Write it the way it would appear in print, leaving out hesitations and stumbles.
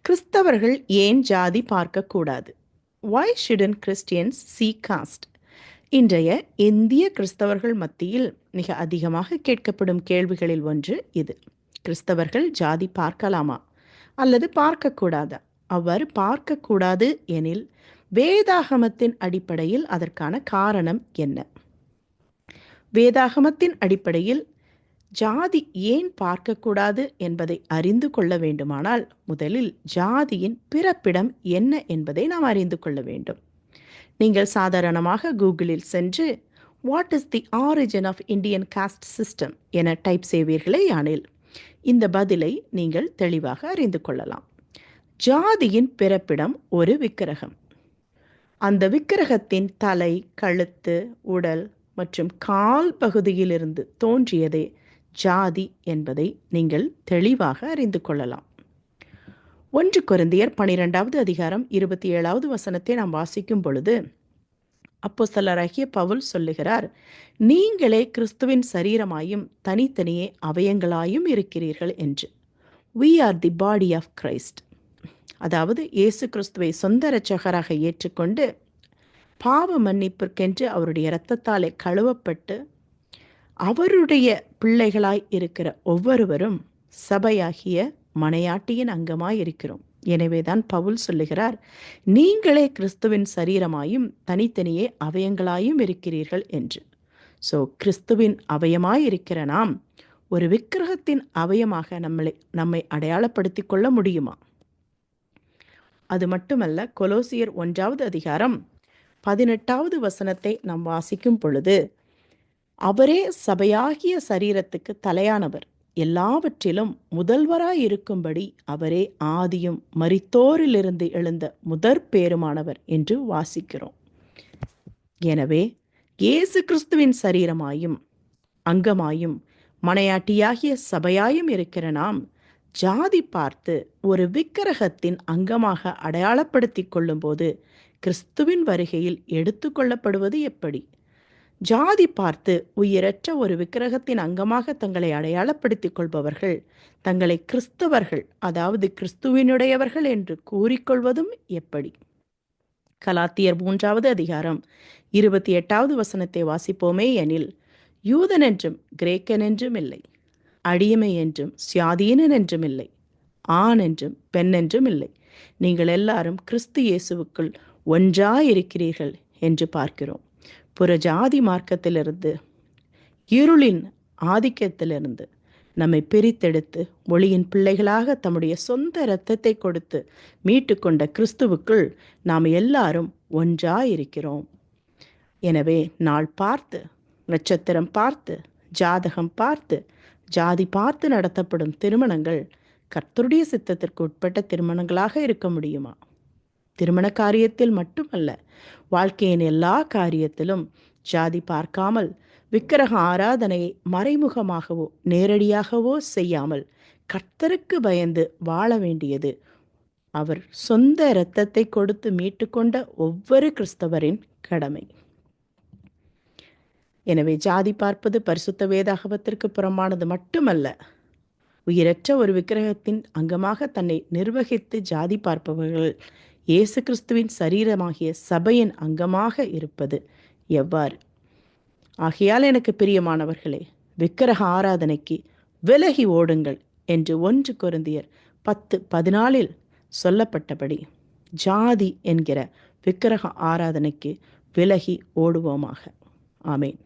கிறிஸ்தவர்கள் ஏன் ஜாதி பார்க்கக்கூடாது? Why shouldn't Christians see caste? இன்றைய இந்திய கிறிஸ்தவர்கள் மத்தியில் மிக அதிகமாக கேட்கப்படும் கேள்விகளில் ஒன்று இது. கிறிஸ்தவர்கள் ஜாதி பார்க்கலாமா அல்லது பார்க்கக்கூடாதா? அவ்வாறு பார்க்கக்கூடாது எனில் வேதாகமத்தின் அடிப்படையில் அதற்கான காரணம் என்ன? வேதாகமத்தின் அடிப்படையில் ஜாதி ஏன் பார்க்கக்கூடாது என்பதை அறிந்து கொள்ள வேண்டுமானால் முதலில் ஜாதியின் பிறப்பிடம் என்ன என்பதை நாம் அறிந்து கொள்ள வேண்டும். நீங்கள் சாதாரணமாக கூகுளில் சென்று what is the origin of Indian caste system என டைப் செய்வீர்களே யானில் இந்த பதிலை நீங்கள் தெளிவாக அறிந்து கொள்ளலாம். ஜாதியின் பிறப்பிடம் ஒரு விக்கிரகம். அந்த விக்கிரகத்தின் தலை, கழுத்து, உடல் மற்றும் கால் பகுதியிலிருந்து தோன்றியதே ஜாதி என்பதை நீங்கள் தெளிவாக அறிந்து கொள்ளலாம். 1 கொரிந்தியர் 12வது அதிகாரம் 27வது வசனத்தை நாம் வாசிக்கும் பொழுது அப்போஸ்தலராகிய பவுல் சொல்லுகிறார், நீங்களே கிறிஸ்துவின் சரீரமாயும் தனித்தனியே அவயங்களாயும் இருக்கிறீர்கள் என்று. We are the body of Christ. அதாவது இயேசு கிறிஸ்துவை சொந்த இரட்சகராக ஏற்றுக்கொண்டு பாவ மன்னிப்பிற்கென்று அவருடைய இரத்தத்தாலே கழுவப்பட்டு அவருடைய பிள்ளைகளாய் இருக்கிற ஒவ்வொருவரும் சபையாகிய மனையாட்டியின் அங்கமாய் இருக்கிறோம். எனவேதான் பவுல் சொல்லுகிறார், நீங்களே கிறிஸ்துவின் சரீரமாயும் தனித்தனியே அவயங்களாயும் இருக்கிறீர்கள் என்று. கிறிஸ்துவின் அவயமாய் இருக்கிற நாம் ஒரு விக்கிரகத்தின் அவயமாக நம்மை அடையாளப்படுத்தி கொள்ள முடியுமா? அது மட்டுமல்ல, கொலோசியர் 1வது அதிகாரம் 18வது வசனத்தை நாம் வாசிக்கும் பொழுது, அவரே சபையாகிய சரீரத்துக்கு தலையானவர், எல்லாவற்றிலும் முதல்வராயிருக்கும்படி அவரே ஆதியும் மரித்தோரிலிருந்து எழுந்த முதற் பேருமானவர் என்று வாசிக்கிறோம். எனவே இயேசு கிறிஸ்துவின் சரீரமாயும் அங்கமாயும் மனையாட்டியாகிய சபையாயும் இருக்கிற நாம் ஜாதி பார்த்து ஒரு விக்கிரகத்தின் அங்கமாக அடையாளப்படுத்தி கொள்ளும்போது கிறிஸ்துவின் வருகையில் எடுத்துக்கொள்ளப்படுவது எப்படி? ஜாதி பார்த்து உயிரற்ற ஒரு விக்கிரகத்தின் அங்கமாக தங்களை அடையாளப்படுத்திக் கொள்பவர்கள் தங்களை கிறிஸ்தவர்கள், அதாவது கிறிஸ்துவினுடையவர்கள் என்று கூறிக்கொள்வதும் எப்படி? கலாத்தியர் 3வது அதிகாரம் 28வது வசனத்தை வாசிப்போமே எனில், யூதன் என்றும் கிரேக்கன் என்றும் இல்லை, அடிமை என்றும் சுயாதீனன் என்றும் இல்லை, ஆண் என்றும் பெண் என்றும் இல்லை, நீங்கள் எல்லாரும் கிறிஸ்து இயேசுவுக்குள் ஒன்றாயிருக்கிறீர்கள் என்று பார்க்கிறோம். புறஜாதி மார்க்கத்திலிருந்து, இருளின் ஆதிக்கத்திலிருந்து நம்மை பிரித்தெடுத்து ஒளியின் பிள்ளைகளாக தம்முடைய சொந்த இரத்தத்தை கொடுத்து மீட்டு கொண்ட கிறிஸ்துவுக்குள் நாம் எல்லாரும் ஒன்றாயிருக்கிறோம். எனவே நாள் பார்த்து, நட்சத்திரம் பார்த்து, ஜாதகம் பார்த்து, ஜாதி பார்த்து நடத்தப்படும் திருமணங்கள் கர்த்தருடைய சித்தத்திற்கு உட்பட்ட திருமணங்களாக இருக்க முடியுமா? திருமண காரியத்தில் மட்டுமல்ல, வாழ்க்கையின் எல்லா காரியத்திலும் ஜாதி பார்க்காமல் விக்கிரக ஆராதனையை மறைமுகமாகவோ நேரடியாகவோ செய்யாமல் கர்த்தருக்கு பயந்து வாழ வேண்டியது அவர் சொந்த இரத்தத்தை கொடுத்து மீட்டுக்கொண்ட ஒவ்வொரு கிறிஸ்தவரின் கடமை. எனவே ஜாதி பார்ப்பது பரிசுத்த வேதாகமத்திற்கு புறம்பானது மட்டுமல்ல, உயிரற்ற ஒரு விக்கிரகத்தின் அங்கமாக தன்னை நிர்வகித்து ஜாதி பார்ப்பவர்கள் இயேசு கிறிஸ்துவின் சரீரமாகிய சபையின் அங்கமாக இருப்பது எவ்வாறு? ஆகையால் எனக்கு பிரியமானவர்களே, விக்கிரக ஆராதனைக்கு விலகி ஓடுங்கள் என்று 1 கொரிந்தியர் 10:14 சொல்லப்பட்டபடி ஜாதி என்கிற விக்கிரக ஆராதனைக்கு விலகி ஓடுவோமாக. ஆமேன்.